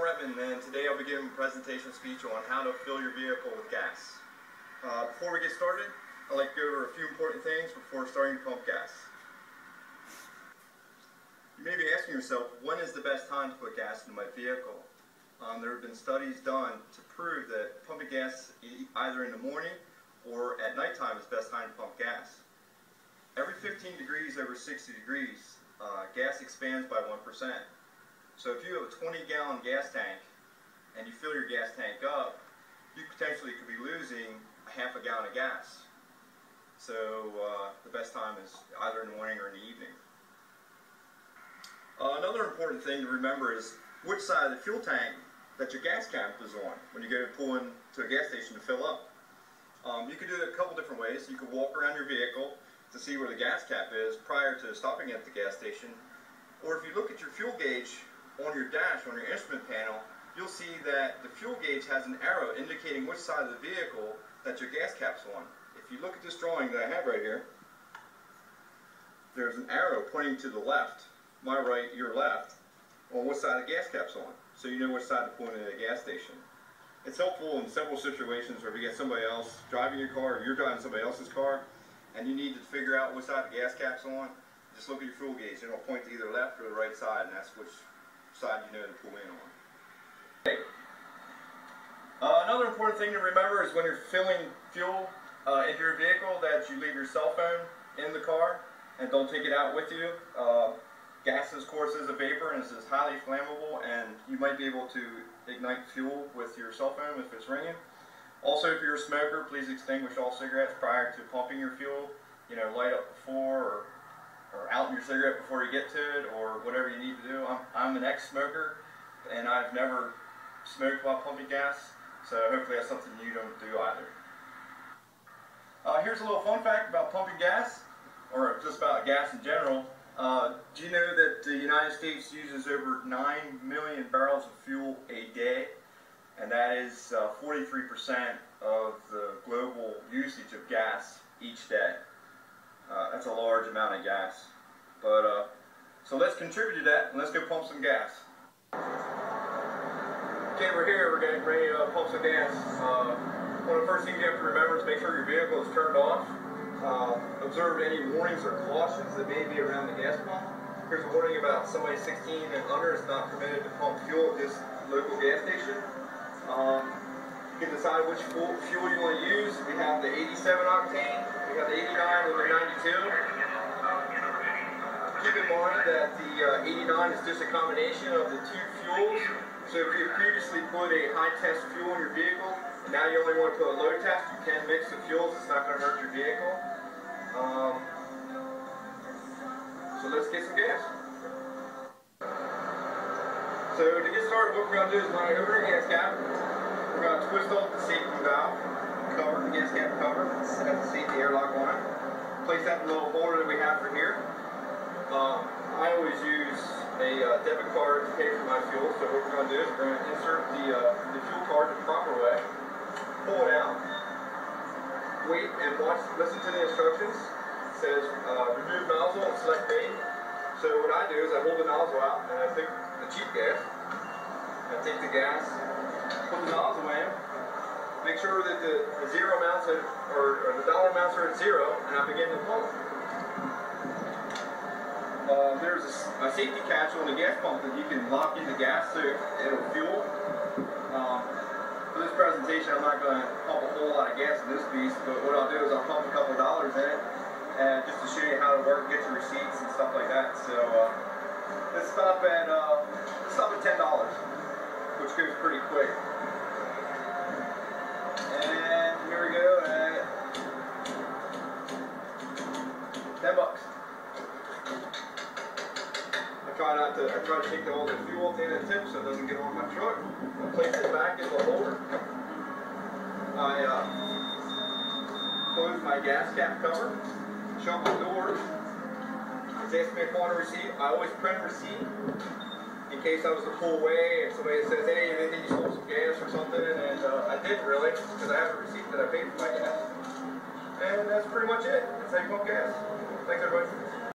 Repman, and today I'll be giving a presentation speech on how to fill your vehicle with gas. Before we get started, I'd like to go over a few important things before starting to pump gas. You may be asking yourself, when is the best time to put gas into my vehicle? There have been studies done to prove that pumping gas either in the morning or at nighttime is the best time to pump gas. Every 15 degrees over 60 degrees, gas expands by 1%. So if you have a 20-gallon gas tank and you fill your gas tank up, you potentially could be losing a half a gallon of gas. So the best time is either in the morning or in the evening. Another important thing to remember is which side of the fuel tank that your gas cap is on when you go to pull into a gas station to fill up. You could do it a couple different ways. You could walk around your vehicle to see where the gas cap is prior to stopping at the gas station. Or if you look at your fuel gauge on your dash, on your instrument panel, you'll see that the fuel gauge has an arrow indicating which side of the vehicle that your gas cap's on. If you look at this drawing that I have right here, there's an arrow pointing to the left, my right, your left, on what side the gas cap's on, so you know which side to pull into the gas station. It's helpful in several situations where if you get somebody else driving your car, or you're driving somebody else's car, and you need to figure out which side the gas cap's on, just look at your fuel gauge and it'll point to either left or the right side, and that's which side you know to pull in on. Okay. Another important thing to remember is when you're filling fuel into your vehicle that you leave your cell phone in the car and don't take it out with you. Gas, of course, is a vapor and is highly flammable, and you might be able to ignite fuel with your cell phone if it's ringing. Also, if you're a smoker, please extinguish all cigarettes prior to pumping your fuel. You know, light up before or out your cigarette before you get to it, or whatever you need to do. I'm an ex-smoker, and I've never smoked while pumping gas, so hopefully that's something you don't do either. Here's a little fun fact about pumping gas, or just about gas in general. Do you know that the United States uses over 9 million barrels of fuel a day? And that is 43% of the global usage of gas each day. That's a large amount of gas. But so let's contribute to that, and let's go pump some gas. Okay, we're here. We're getting ready to pump some gas. One of the first things you have to remember is make sure your vehicle is turned off. Observe any warnings or cautions that may be around the gas pump. Here's a warning about somebody 16 and under is not permitted to pump fuel at this local gas station. You can decide which fuel you want to use. We have the 87 octane, we have the 89 and the 92. Keep in mind that the 89 is just a combination of the two fuels. So if you previously put a high test fuel in your vehicle, and now you only want to put a low test, you can mix the fuels. It's not going to hurt your vehicle. So let's get some gas. So to get started, what we're going to do is we're going to open our gas cap. We're going to twist off the safety valve cover, the gas cap cover. It has the safety airlock on it. Place that in the little holder that we have for here. I always use a debit card to pay for my fuel, so what we're going to do is we're going to insert the fuel card the proper way, pull it out, wait and watch, listen to the instructions. It says remove nozzle and select main. So what I do is I hold the nozzle out and I take the cheap gas, I take the gas, put the nozzle in, make sure that the zero amounts or the dollar amounts are at zero, and I begin to pump. There's a safety catch on the gas pump that you can lock in the gas so it'll fuel. For this presentation, I'm not going to pump a whole lot of gas in this piece, but what I'll do is I'll pump a couple dollars in it, and just to show you how to work, get your receipts and stuff like that. So let's stop at $10, which goes pretty quick. And here we go at $10. I try to take all the fuel at the end of the tip so it doesn't get on my truck. I place it back in the holder. I close my gas cap cover, shut my doors. It's asking me to pull on a receipt. I always print a receipt in case I was to pull away and somebody says, hey, they think you stole some gas or something, and I didn't really, because I have a receipt that I paid for my gas. And that's pretty much it. That's how you pump gas. Thanks, everybody.